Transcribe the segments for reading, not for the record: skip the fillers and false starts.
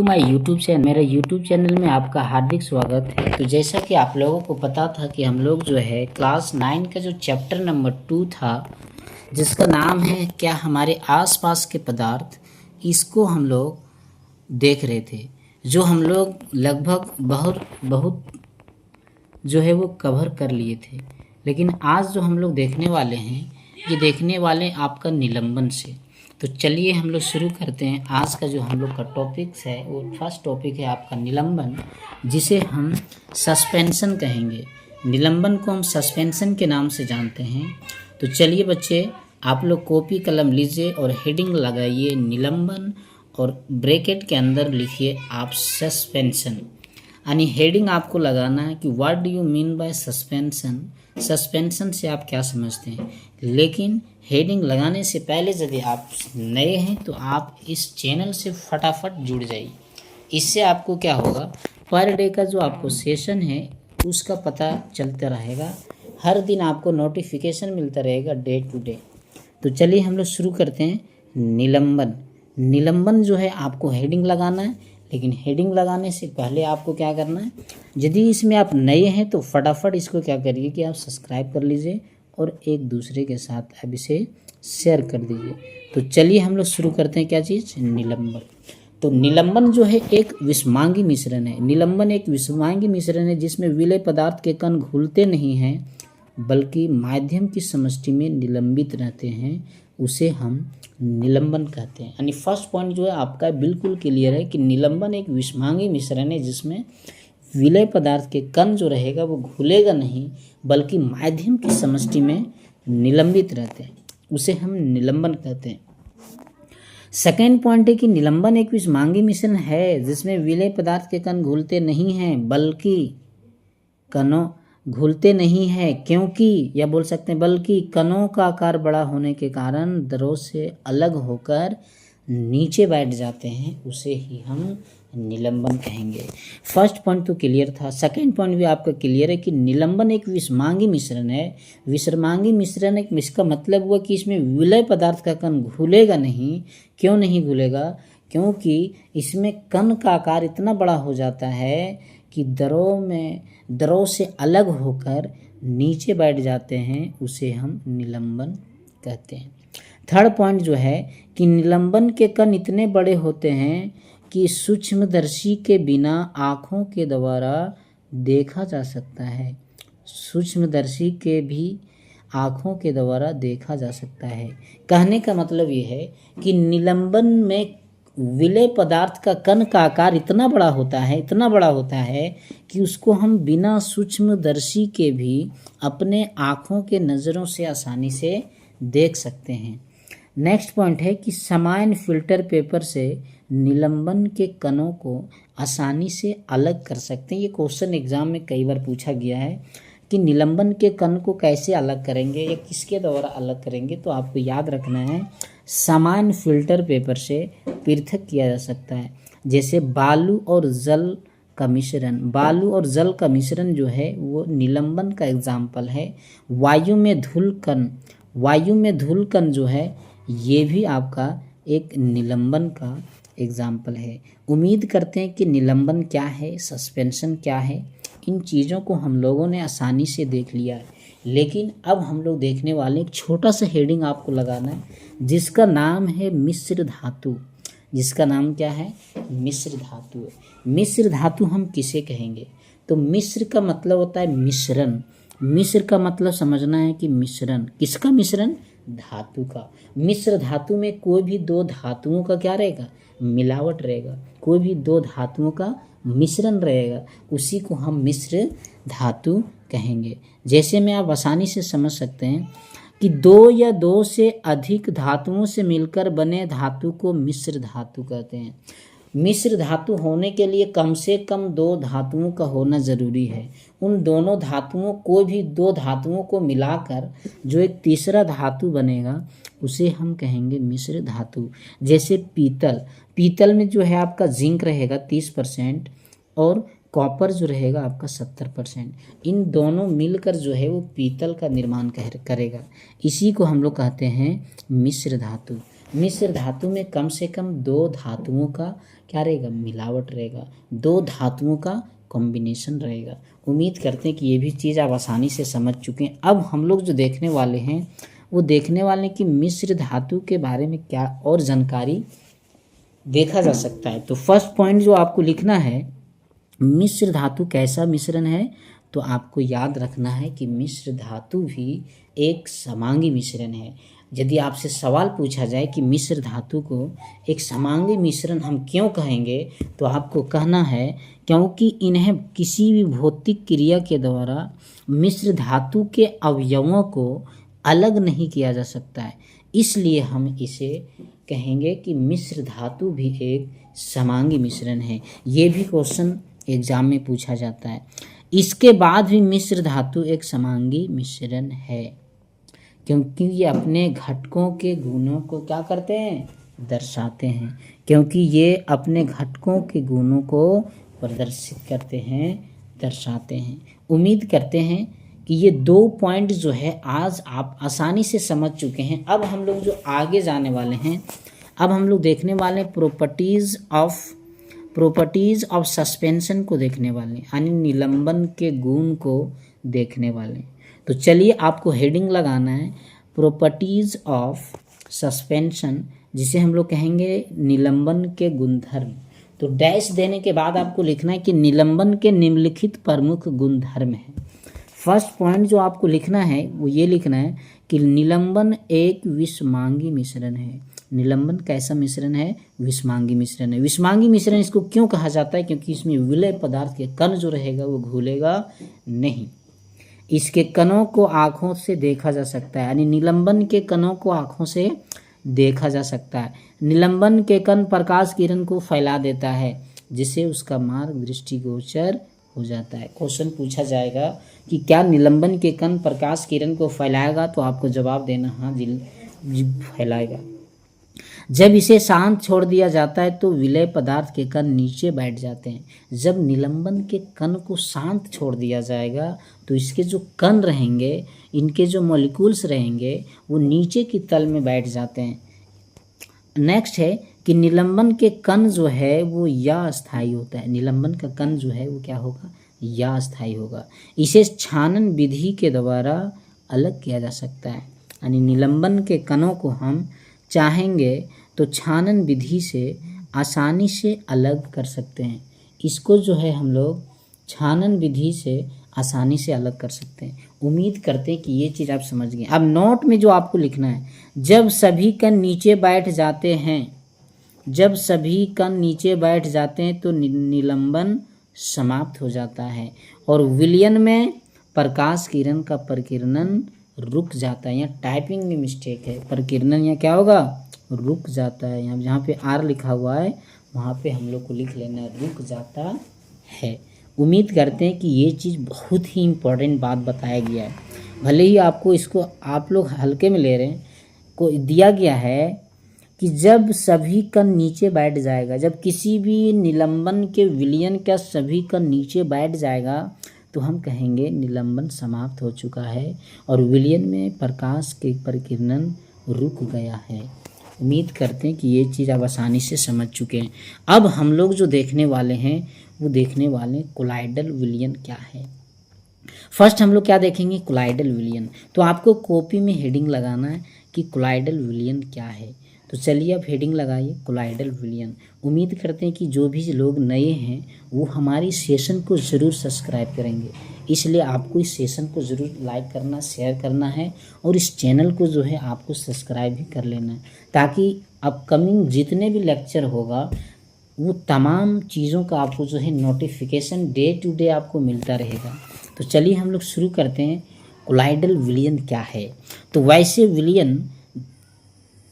My YouTube channel मेरे YouTube channel में आपका हार्दिक स्वागत है। तो जैसा कि आप लोगों को पता था कि हम लोग जो है क्लास 9 का जो चैप्टर नंबर 2 था, जिसका नाम है क्या हमारे आसपास के पदार्थ, इसको हम लोग देख रहे थे। जो हम लोग लगभग बहुत जो है वो कवर कर लिए थे। लेकिन आज जो हम लोग देखने वाले हैं, ये देखने वाले आपका निलंबन से। तो चलिए हम लोग शुरू करते हैं। आज का जो हम लोग का टॉपिक्स है वो फर्स्ट टॉपिक है आपका निलंबन, जिसे हम सस्पेंशन कहेंगे। निलंबन को हम सस्पेंशन के नाम से जानते हैं। तो चलिए बच्चे, आप लोग कॉपी कलम लीजिए और हेडिंग लगाइए निलंबन और ब्रैकेट के अंदर लिखिए आप सस्पेंशन। यानी हेडिंग आपको लगाना है कि what do you mean by suspension. Suspension से आप क्या समझते हैं। लेकिन हेडिंग लगाने से पहले यदि आप नए हैं तो आप इस चैनल से फटाफट जुड़ जाइए। इससे आपको क्या होगा, पर डे का जो आपको सेशन है उसका पता चलता रहेगा। हर दिन आपको नोटिफिकेशन मिलता रहेगा डे टू डे। तो चलिए हम लोग शुरू करते हैं। निलंबन। निलंबन जो है आपको हेडिंग लगाना है, लेकिन हेडिंग लगाने से पहले आपको क्या करना है, यदि इसमें आप नए हैं तो फटाफट इसको क्या करिए कि आप सब्सक्राइब कर लीजिए और एक दूसरे के साथ अब इसे शेयर कर दीजिए। तो चलिए हम लोग शुरू करते हैं। क्या चीज़? निलंबन। तो निलंबन जो है एक विषमांगी मिश्रण है। निलंबन एक विषमांगी मिश्रण है जिसमें विलेय पदार्थ के कण घुलते नहीं हैं बल्कि माध्यम की समष्टि में निलंबित रहते हैं। उसे हम निलंबन कहते हैं। यानी फर्स्ट पॉइंट जो है आपका बिल्कुल क्लियर है कि निलंबन एक विषमांगी मिश्रण है जिसमें विलेय पदार्थ के कण जो रहेगा वो घुलेगा नहीं बल्कि माध्यम की समष्टि में निलंबित रहते हैं। उसे हम निलंबन कहते हैं। सेकेंड पॉइंट है कि निलंबन एक विषमांगी मिश्रण है जिसमें विलेय पदार्थ के कण घुलते नहीं हैं बल्कि कणों घुलते नहीं है क्योंकि, या बोल सकते हैं बल्कि, कणों का आकार बड़ा होने के कारण द्रव से अलग होकर नीचे बैठ जाते हैं। उसे ही हम निलंबन कहेंगे। फर्स्ट पॉइंट तो क्लियर था। सेकंड पॉइंट भी आपका क्लियर है कि निलंबन एक विषमांगी मिश्रण है। विषमांगी मिश्रण एक, इसका मतलब हुआ कि इसमें विलेय पदार्थ का कण घुलेगा नहीं। क्यों नहीं घुलेगा? क्योंकि इसमें कण का आकार इतना बड़ा हो जाता है कि द्रव से अलग होकर नीचे बैठ जाते हैं। उसे हम निलंबन कहते हैं। थर्ड पॉइंट जो है कि निलंबन के कण इतने बड़े होते हैं कि सूक्ष्मदर्शी के बिना आँखों के द्वारा देखा जा सकता है। सूक्ष्मदर्शी के भी आँखों के द्वारा देखा जा सकता है। कहने का मतलब ये है कि निलंबन में विलेय पदार्थ का कण का आकार इतना बड़ा होता है कि उसको हम बिना सूक्ष्मदर्शी के भी अपने आँखों के नज़रों से आसानी से देख सकते हैं। नेक्स्ट पॉइंट है कि समान फिल्टर पेपर से निलंबन के कणों को आसानी से अलग कर सकते हैं। ये क्वेश्चन एग्जाम में कई बार पूछा गया है कि निलंबन के कण को कैसे अलग करेंगे या किसके द्वारा अलग करेंगे। तो आपको याद रखना है, समान फिल्टर पेपर से पृथक किया जा सकता है। जैसे बालू और जल का मिश्रण। बालू और जल का मिश्रण जो है वो निलंबन का एग्जाम्पल है। वायु में धूल कण जो है ये भी आपका एक निलंबन का एग्जाम्पल है। उम्मीद करते हैं कि निलंबन क्या है, सस्पेंशन क्या है, इन चीज़ों को हम लोगों ने आसानी से देख लिया है। लेकिन अब हम लोग देखने वाले एक छोटा सा हेडिंग आपको लगाना है जिसका नाम है मिश्र धातु। जिसका नाम क्या है? मिश्र धातु है। मिश्र धातु हम किसे कहेंगे? तो मिश्र का मतलब होता है मिश्रण। मिश्र का मतलब समझना है कि मिश्रण किसका? मिश्रण धातु का। मिश्र धातु में कोई भी दो धातुओं का क्या रहेगा? मिलावट रहेगा। कोई भी दो धातुओं का मिश्रण रहेगा, उसी को हम मिश्र धातु कहेंगे। जैसे में आप आसानी से समझ सकते हैं कि दो या दो से अधिक धातुओं से मिलकर बने धातु को मिश्र धातु कहते हैं। मिश्र धातु होने के लिए कम से कम दो धातुओं का होना जरूरी है। उन दोनों धातुओं, कोई भी दो धातुओं को मिलाकर जो एक तीसरा धातु बनेगा उसे हम कहेंगे मिश्र धातु। जैसे पीतल में जो है आपका जिंक रहेगा 30% और कॉपर जो रहेगा आपका 70%। इन दोनों मिलकर जो है वो पीतल का निर्माण करेगा। इसी को हम लोग कहते हैं मिश्र धातु। मिश्र धातु में कम से कम दो धातुओं का क्या रहेगा, मिलावट रहेगा, दो धातुओं का कॉम्बिनेशन रहेगा। उम्मीद करते हैं कि ये भी चीज़ आप आसानी से समझ चुके हैं। अब हम लोग जो देखने वाले हैं वो देखने वाले हैं कि मिश्र धातु के बारे में क्या और जानकारी देखा जा सकता है। तो फर्स्ट पॉइंट जो आपको लिखना है, मिश्र धातु कैसा मिश्रण है, तो आपको याद रखना है कि मिश्र धातु भी एक समांगी मिश्रण है। यदि आपसे सवाल पूछा जाए कि मिश्र धातु को एक समांगी मिश्रण हम क्यों कहेंगे, तो आपको कहना है क्योंकि इन्हें किसी भी भौतिक क्रिया के द्वारा मिश्र धातु के अवयवों को अलग नहीं किया जा सकता है, इसलिए हम इसे कहेंगे कि मिश्र धातु भी एक समांगी मिश्रण है। ये भी क्वेश्चन एग्जाम में पूछा जाता है। इसके बाद भी मिश्र धातु एक समांगी मिश्रण है क्योंकि ये अपने घटकों के गुणों को क्या करते हैं, दर्शाते हैं, क्योंकि ये अपने घटकों के गुणों को प्रदर्शित करते हैं, दर्शाते हैं। उम्मीद करते हैं कि ये दो पॉइंट जो है आज आप आसानी से समझ चुके हैं। अब हम लोग जो आगे जाने वाले हैं, अब हम लोग देखने वाले हैं प्रॉपर्टीज़ ऑफ सस्पेंशन को देखने वाले, यानी निलंबन के गुण को देखने वाले। तो चलिए आपको हेडिंग लगाना है प्रॉपर्टीज़ ऑफ सस्पेंशन, जिसे हम लोग कहेंगे निलंबन के गुणधर्म। तो डैश देने के बाद आपको लिखना है कि निलंबन के निम्नलिखित प्रमुख गुणधर्म हैं। फर्स्ट पॉइंट जो आपको लिखना है वो ये लिखना है कि निलंबन एक विषमांगी मिश्रण है। निलंबन कैसा मिश्रण है, विषमांगी मिश्रण है। विषमांगी मिश्रण इसको क्यों कहा जाता है, क्योंकि इसमें विलय पदार्थ के कण जो रहेगा वो घुलेगा नहीं। इसके कणों को आँखों से देखा जा सकता है, यानी निलंबन के कणों को आँखों से देखा जा सकता है। निलंबन के कण प्रकाश किरण को फैला देता है, जिससे उसका मार्ग दृष्टिगोचर हो जाता है। क्वेश्चन पूछा जाएगा कि क्या निलंबन के कण प्रकाश किरण को फैलाएगा, तो आपको जवाब देना हाँ फैलाएगा। जब इसे शांत छोड़ दिया जाता है तो विलय पदार्थ के कण नीचे बैठ जाते हैं। जब निलंबन के कण को शांत छोड़ दिया जाएगा तो इसके जो कण रहेंगे, इनके जो मॉलिक्यूल्स रहेंगे वो नीचे की तल में बैठ जाते हैं। नेक्स्ट है कि निलंबन के कण जो है वो या स्थायी होता है। निलंबन का कण जो है वो क्या होगा, या स्थायी होगा। इसे छानन विधि के द्वारा अलग किया जा सकता है, यानी निलंबन के कणों को हम चाहेंगे तो छानन विधि से आसानी से अलग कर सकते हैं। इसको जो है हम लोग छानन विधि से आसानी से अलग कर सकते हैं। उम्मीद करते हैं कि ये चीज़ आप समझ गए। अब नोट में जो आपको लिखना है, जब सभी कण नीचे बैठ जाते हैं, जब सभी कण नीचे बैठ जाते हैं तो निलंबन समाप्त हो जाता है और विलयन में प्रकाश किरण का प्रकीर्णन रुक जाता है। यहाँ टाइपिंग में मिस्टेक है, प्रकीर्णन यहाँ क्या होगा, रुक जाता है। यहाँ जहाँ पे आर लिखा हुआ है वहाँ पे हम लोग को लिख लेना रुक जाता है। उम्मीद करते हैं कि ये चीज़ बहुत ही इम्पोर्टेंट बात बताया गया है। भले ही आपको इसको आप लोग हल्के में ले रहे हैं, को दिया गया है कि जब सभी कण नीचे बैठ जाएगा, जब किसी भी निलंबन के विलयन का सभी कण नीचे बैठ जाएगा तो हम कहेंगे निलंबन समाप्त हो चुका है और विलयन में प्रकाश के प्रकीर्णन रुक गया है। उम्मीद करते हैं कि ये चीज़ आप आसानी से समझ चुके हैं। अब हम लोग जो देखने वाले हैं वो देखने वाले कोलाइडल विलयन क्या है। फर्स्ट हम लोग क्या देखेंगे, कोलाइडल विलयन। तो आपको कॉपी में हेडिंग लगाना है कि कोलाइडल विलयन क्या है। तो चलिए अब हेडिंग लगाइए कोलाइडल विलयन। उम्मीद करते हैं कि जो भी लोग नए हैं वो हमारी सेशन को ज़रूर सब्सक्राइब करेंगे, इसलिए आपको इस सेशन को ज़रूर लाइक करना, शेयर करना है और इस चैनल को जो है आपको सब्सक्राइब भी कर लेना है, ताकि अपकमिंग जितने भी लेक्चर होगा वो तमाम चीज़ों का आपको जो है नोटिफिकेशन डे टू डे आपको मिलता रहेगा। तो चलिए हम लोग शुरू करते हैं। कोलाइडल विलयन क्या है। तो वैसे विलयन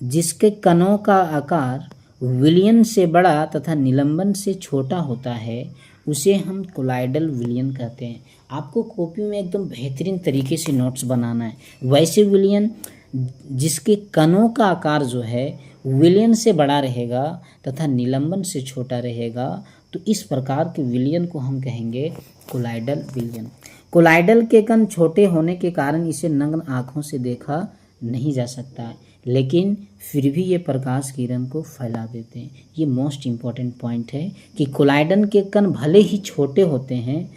जिसके कणों का आकार विलयन से बड़ा तथा निलंबन से छोटा होता है उसे हम कोलाइडल विलयन कहते हैं। आपको कॉपी में एकदम बेहतरीन तरीके से नोट्स बनाना है। वैसे विलयन जिसके कणों का आकार जो है विलयन से बड़ा रहेगा तथा निलंबन से छोटा रहेगा, तो इस प्रकार के विलयन को हम कहेंगे कोलाइडल विलयन। कोलाइडल के कण छोटे होने के कारण इसे नग्न आँखों से देखा नहीं जा सकता है, लेकिन फिर भी ये प्रकाश किरण को फैला देते हैं। ये मोस्ट इम्पॉर्टेंट पॉइंट है कि कोलाइडन के कण भले ही छोटे होते हैं,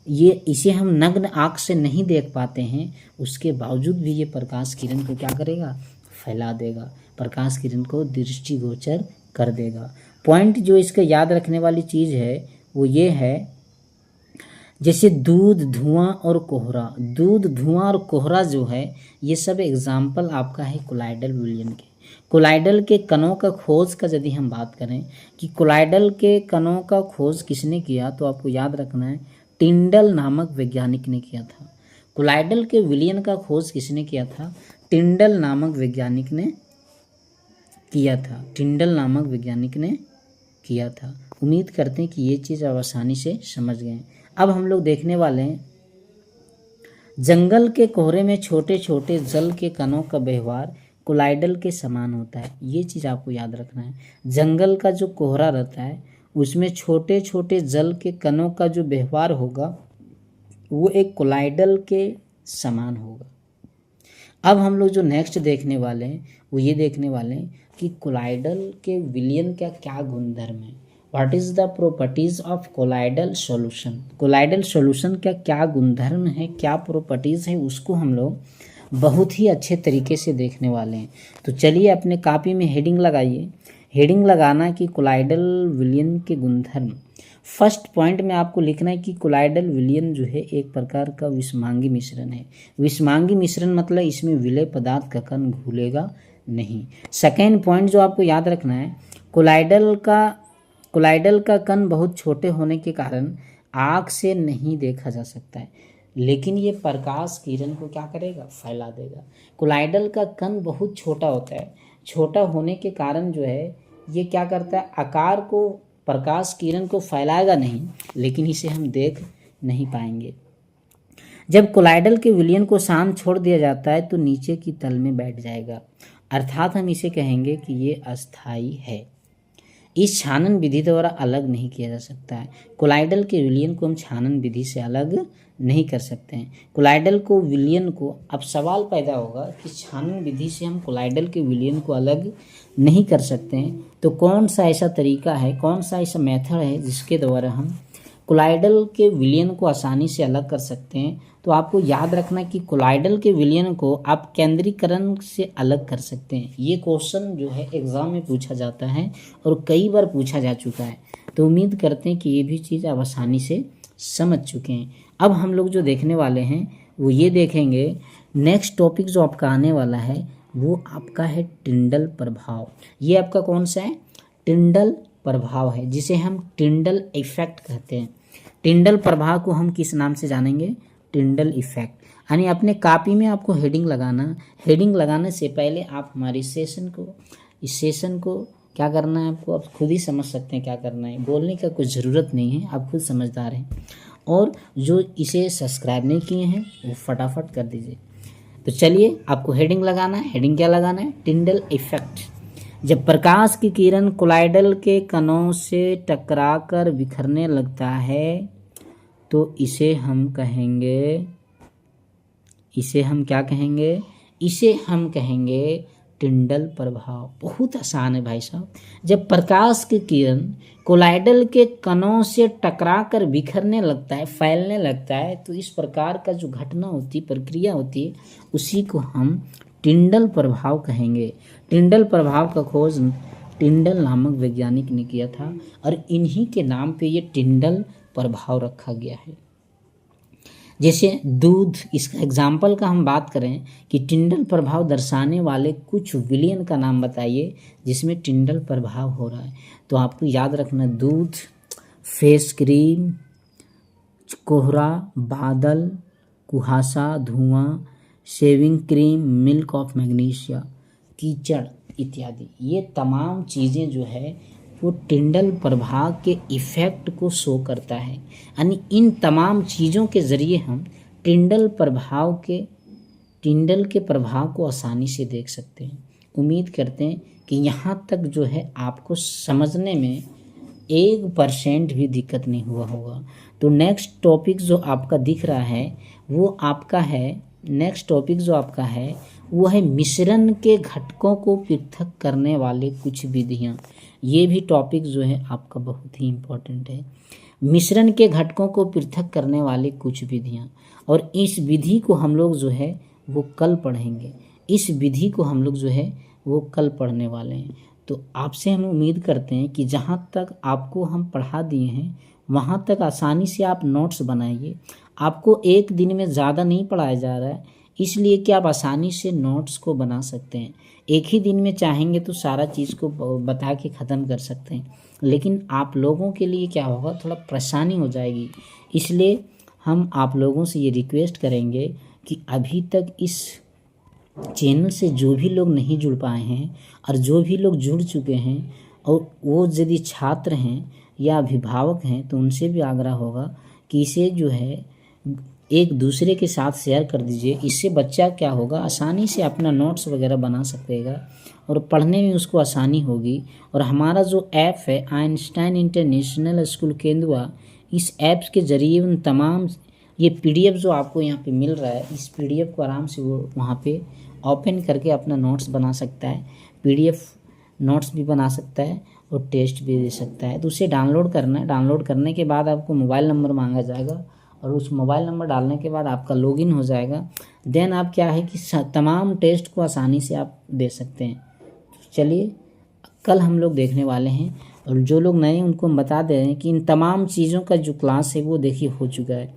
ये इसे हम नग्न आँख से नहीं देख पाते हैं, उसके बावजूद भी ये प्रकाश किरण को क्या करेगा, फैला देगा, प्रकाश किरण को दृष्टिगोचर कर देगा। पॉइंट जो इसका याद रखने वाली चीज़ है वो ये है, जैसे दूध, धुआं और कोहरा। दूध, धुआं और कोहरा जो है ये सब एग्जाम्पल आपका है कोलाइडल विलयन के। कोलाइडल के कणों का खोज का यदि हम बात करें कि कोलाइडल के कणों का खोज किसने किया, तो आपको याद रखना है टिंडल नामक वैज्ञानिक ने किया था। कोलाइडल के विलयन का खोज किसने किया था, टिंडल नामक वैज्ञानिक ने किया था। टिंडल नामक वैज्ञानिक ने किया था। उम्मीद करते हैं कि ये चीज़ आप आसानी से समझ गए। अब हम लोग देखने वाले हैं जंगल के कोहरे में छोटे छोटे जल के कणों का व्यवहार कोलाइडल के समान होता है। ये चीज़ आपको याद रखना है। जंगल का जो कोहरा रहता है उसमें छोटे छोटे जल के कणों का जो व्यवहार होगा वो एक कोलाइडल के समान होगा। अब हम लोग जो नेक्स्ट देखने वाले हैं वो ये देखने वाले हैं कि कोलाइडल के विलयन का क्या गुणधर्म है। What is the properties of colloidal solution. Colloidal solution का क्या गुणधर्म है, क्या प्रॉपर्टीज़ है, उसको हम लोग बहुत ही अच्छे तरीके से देखने वाले हैं। तो चलिए अपने कॉपी में हेडिंग लगाइए। हेडिंग लगाना कि कोलाइडल विलयन के गुणधर्म। फर्स्ट पॉइंट में आपको लिखना है कि कोलाइडल विलयन जो है एक प्रकार का विषमांगी मिश्रण है। विषमांगी मिश्रण मतलब इसमें विलय पदार्थ का कण घुलेगा नहीं। सेकेंड पॉइंट जो आपको याद रखना है, कोलाइडल का कण बहुत छोटे होने के कारण आँख से नहीं देखा जा सकता है, लेकिन ये प्रकाश किरण को क्या करेगा, फैला देगा। कोलाइडल का कण बहुत छोटा होता है, छोटा होने के कारण जो है ये क्या करता है, आकार को, प्रकाश किरण को फैलाएगा नहीं, लेकिन इसे हम देख नहीं पाएंगे। जब कोलाइडल के विलयन को शांत छोड़ दिया जाता है तो नीचे की तल में बैठ जाएगा, अर्थात हम इसे कहेंगे कि ये अस्थाई है। इस छानन विधि द्वारा अलग नहीं किया जा सकता है। कोलाइडल के विलयन को हम छानन विधि से अलग नहीं कर सकते हैं। कोलाइडल को विलयन को, अब सवाल पैदा होगा कि छानन विधि से हम कोलाइडल के विलयन को अलग नहीं कर सकते हैं, तो कौन सा ऐसा तरीका है, कौन सा ऐसा मेथड है जिसके द्वारा हम कोलाइडल के विलयन को आसानी से अलग कर सकते हैं। तो आपको याद रखना कि कोलाइडल के विलयन को आप केंद्रीकरण से अलग कर सकते हैं। ये क्वेश्चन जो है एग्ज़ाम में पूछा जाता है और कई बार पूछा जा चुका है, तो उम्मीद करते हैं कि ये भी चीज़ आप आसानी से समझ चुके हैं। अब हम लोग जो देखने वाले हैं वो ये देखेंगे, नेक्स्ट टॉपिक जो आपका आने वाला है वो आपका है टिंडल प्रभाव। ये आपका कौन सा है, टिंडल प्रभाव है, जिसे हम टिंडल इफेक्ट कहते हैं। टिंडल प्रभाव को हम किस नाम से जानेंगे, टिंडल इफेक्ट। यानी अपने कॉपी में आपको हेडिंग लगाना, हेडिंग लगाने से पहले आप हमारे इस सेशन को क्या करना है, आपको आप खुद ही समझ सकते हैं क्या करना है, बोलने का कुछ ज़रूरत नहीं है, आप खुद समझदार हैं। और जो इसे सब्सक्राइब नहीं किए हैं वो फटाफट कर दीजिए। तो चलिए आपको हेडिंग लगाना है। हेडिंग क्या लगाना है, टिंडल इफेक्ट। जब प्रकाश की किरण कोलाइडल के कणों से टकराकर बिखरने लगता है तो इसे हम कहेंगे, इसे हम क्या कहेंगे, इसे हम कहेंगे टिंडल प्रभाव। बहुत आसान है भाई साहब। जब प्रकाश की किरण कोलाइडल के कणों से टकराकर बिखरने लगता है, फैलने लगता है, तो इस प्रकार का जो घटना होती, प्रक्रिया होती है, उसी को हम टिंडल प्रभाव कहेंगे। टिंडल प्रभाव का खोज टिंडल नामक वैज्ञानिक ने किया था और इन्हीं के नाम पे ये टिंडल प्रभाव रखा गया है। जैसे दूध, इसका एग्जाम्पल का हम बात करें कि टिंडल प्रभाव दर्शाने वाले कुछ विलयन का नाम बताइए जिसमें टिंडल प्रभाव हो रहा है। तो आपको याद रखना, दूध, फेस क्रीम, कोहरा, बादल, कुहासा, धुआं, shaving cream, milk of magnesia, कीचड़ इत्यादि। ये तमाम चीज़ें जो है वो टिंडल प्रभाव के इफ़ेक्ट को शो करता है। यानी इन तमाम चीज़ों के ज़रिए हम टिंडल के प्रभाव को आसानी से देख सकते हैं। उम्मीद करते हैं कि यहाँ तक जो है आपको समझने में 1% भी दिक्कत नहीं हुआ होगा। तो नेक्स्ट टॉपिक जो आपका दिख रहा है वो आपका है, नेक्स्ट टॉपिक जो आपका है वो है मिश्रण के घटकों को पृथक करने वाले कुछ विधियाँ। ये भी टॉपिक जो है आपका बहुत ही इम्पोर्टेंट है। मिश्रण के घटकों को पृथक करने वाले कुछ विधियाँ, और इस विधि को हम लोग जो है वो कल पढ़ेंगे। इस विधि को हम लोग जो है वो कल पढ़ने वाले हैं। तो आपसे हम उम्मीद करते हैं कि जहाँ तक आपको हम पढ़ा दिए हैं वहाँ तक आसानी से आप नोट्स बनाइए। आपको एक दिन में ज़्यादा नहीं पढ़ाया जा रहा है, इसलिए कि आप आसानी से नोट्स को बना सकते हैं। एक ही दिन में चाहेंगे तो सारा चीज़ को बता के ख़त्म कर सकते हैं, लेकिन आप लोगों के लिए क्या होगा, थोड़ा परेशानी हो जाएगी। इसलिए हम आप लोगों से ये रिक्वेस्ट करेंगे कि अभी तक इस चैनल से जो भी लोग नहीं जुड़ पाए हैं और जो भी लोग जुड़ चुके हैं, और वो यदि छात्र हैं या अभिभावक हैं, तो उनसे भी आग्रह होगा कि इसे जो है एक दूसरे के साथ शेयर कर दीजिए। इससे बच्चा क्या होगा, आसानी से अपना नोट्स वगैरह बना सकेगा और पढ़ने में उसको आसानी होगी। और हमारा जो ऐप है आइंस्टाइन इंटरनेशनल स्कूल केंदुआ, इस ऐप्स के ज़रिए उन तमाम ये PDF जो आपको यहाँ पे मिल रहा है, इस PDF को आराम से वो वहाँ पे ओपन करके अपना नोट्स बना सकता है। PDF नोट्स भी बना सकता है और टेस्ट भी दे सकता है। तो उसे डाउनलोड करना है। डाउनलोड करने के बाद आपको मोबाइल नंबर मांगा जाएगा और उस मोबाइल नंबर डालने के बाद आपका लॉगिन हो जाएगा। देन आप क्या है कि तमाम टेस्ट को आसानी से आप दे सकते हैं। चलिए कल हम लोग देखने वाले हैं, और जो लोग नए उनको हम बता दे रहे हैं कि इन तमाम चीज़ों का जो क्लास है वो देखिए हो चुका है।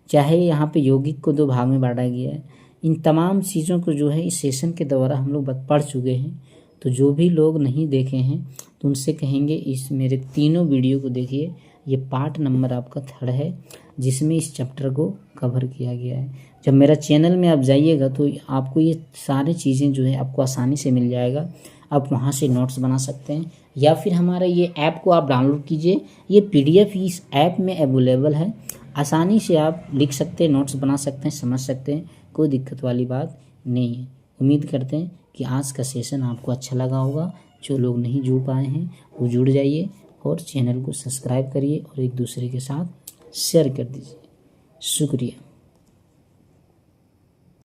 चाहे यहाँ पे यौगिक को 2 भाग में बांटा गया है, इन तमाम चीज़ों को जो है इस सेशन के द्वारा हम लोग पढ़ चुके हैं। तो जो भी लोग नहीं देखे हैं तो उनसे कहेंगे इस मेरे तीनों वीडियो को देखिए। ये पार्ट नंबर आपका 3rd है जिसमें इस चैप्टर को कवर किया गया है। जब मेरा चैनल में आप जाइएगा तो आपको ये सारी चीज़ें जो है आपको आसानी से मिल जाएगा। आप वहाँ से नोट्स बना सकते हैं, या फिर हमारा ये ऐप को आप डाउनलोड कीजिए। ये PDF इस ऐप में अवेलेबल है, आसानी से आप लिख सकते हैं, नोट्स बना सकते हैं, समझ सकते हैं, कोई दिक्कत वाली बात नहीं है। उम्मीद करते हैं कि आज का सेशन आपको अच्छा लगा होगा। जो लोग नहीं जुड़ पाए हैं वो जुड़ जाइए और चैनल को सब्सक्राइब करिए और एक दूसरे के साथ शेयर कर दीजिए। शुक्रिया।